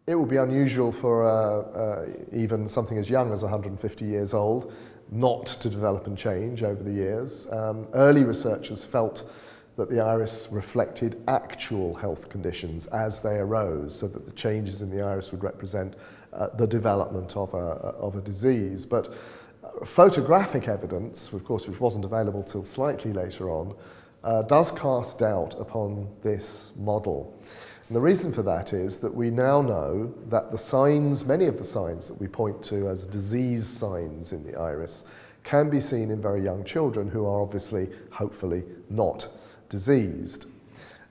It would be unusual for even something as young as 150 years old not to develop and change over the years. Early researchers felt that the iris reflected actual health conditions as they arose, so that the changes in the iris would represent the development of a disease. But photographic evidence, of course, which wasn't available till slightly later on, does cast doubt upon this model. And the reason for that is that we now know that the signs, many of the signs that we point to as disease signs in the iris, can be seen in very young children who are obviously, hopefully, not diseased.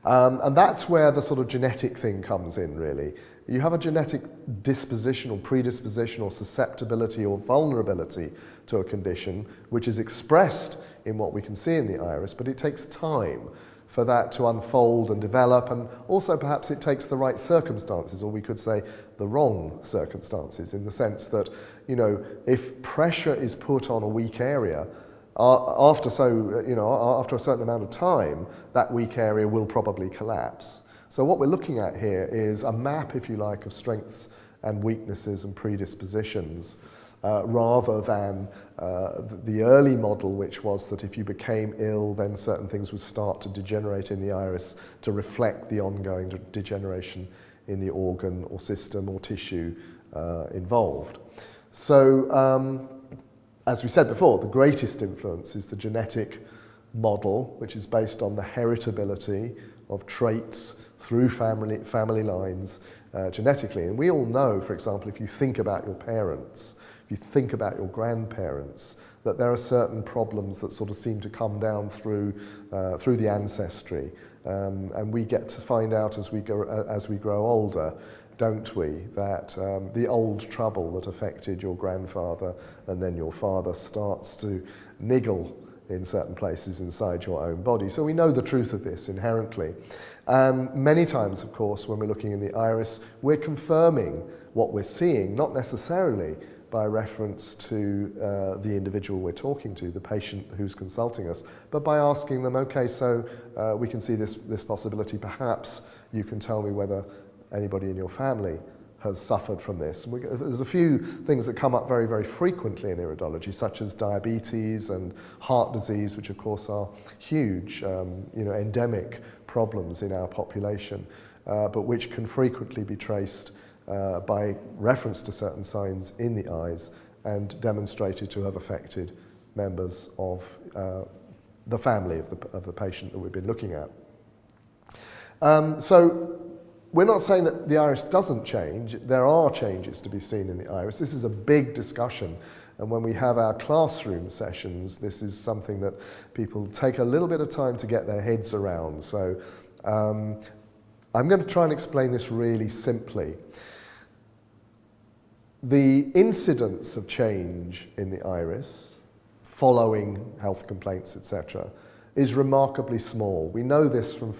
And that's where the sort of genetic thing comes in, really. You have a genetic disposition or predisposition or susceptibility or vulnerability to a condition which is expressed in what we can see in the iris, but it takes time for that to unfold and develop, and also perhaps it takes the right circumstances, or we could say the wrong circumstances, in the sense that, you know, if pressure is put on a weak area, after a certain amount of time, that weak area will probably collapse. So what we're looking at here is a map, if you like, of strengths and weaknesses and predispositions, rather than the early model, which was that if you became ill, then certain things would start to degenerate in the iris to reflect the ongoing degeneration in the organ or system or tissue involved. So, as we said before, the greatest influence is the genetic model, which is based on the heritability of traits through family lines genetically. And we all know, for example, if you think about your parents, if you think about your grandparents, that there are certain problems that sort of seem to come down through the ancestry. And we get to find out as we grow older, don't we, that the old trouble that affected your grandfather and then your father starts to niggle in certain places inside your own body. So we know the truth of this inherently. And many times, of course, when we're looking in the iris, we're confirming what we're seeing, not necessarily by reference to the individual we're talking to, the patient who's consulting us, but by asking them, okay, so we can see this possibility. Perhaps you can tell me whether anybody in your family has suffered from this. And there's a few things that come up very, very frequently in iridology, such as diabetes and heart disease, which of course are huge, endemic problems in our population, but which can frequently be traced by reference to certain signs in the eyes and demonstrated to have affected members of the family of the patient that we've been looking at. So we're not saying that the iris doesn't change. There are changes to be seen in the iris. This is a big discussion, and when we have our classroom sessions, this is something that people take a little bit of time to get their heads around. So I'm going to try and explain this really simply. The incidence of change in the iris following health complaints, etc., is remarkably small. We know this from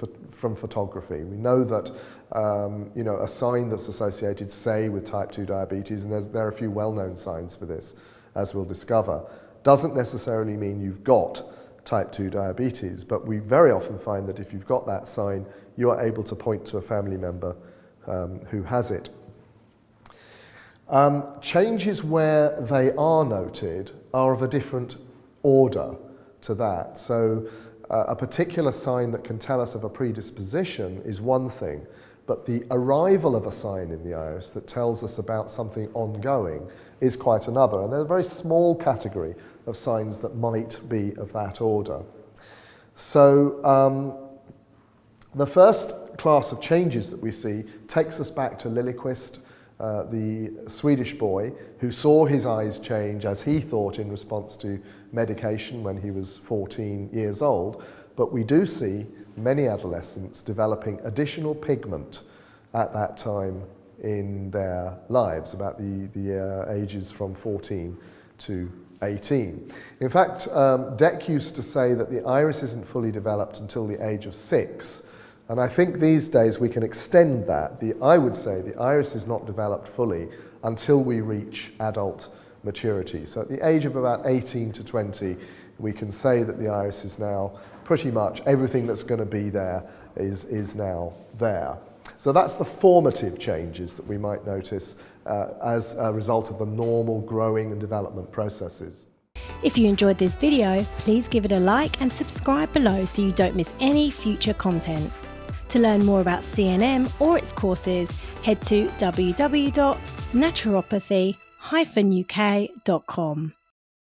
photography. We know that a sign that's associated, say, with type 2 diabetes, and there are a few well-known signs for this, as we'll discover, doesn't necessarily mean you've got type 2 diabetes, but we very often find that if you've got that sign, you are able to point to a family member who has it. Changes where they are noted are of a different order to that. So a particular sign that can tell us of a predisposition is one thing, but the arrival of a sign in the iris that tells us about something ongoing is quite another. And there's a very small category of signs that might be of that order. So the first class of changes that we see takes us back to Liljeqvist, the Swedish boy who saw his eyes change, as he thought, in response to medication when he was 14 years old. But we do see many adolescents developing additional pigment at that time in their lives, about the ages from 14 to 18. In fact, Deck used to say that the iris isn't fully developed until the age of 6. And I think these days we can extend that. I would say the iris is not developed fully until we reach adult maturity. So at the age of about 18 to 20, we can say that the iris is now pretty much everything that's going to be there is now there. So that's the formative changes that we might notice as a result of the normal growing and development processes. If you enjoyed this video, please give it a like and subscribe below so you don't miss any future content. To learn more about CNM or its courses, head to www.naturopathy-uk.com.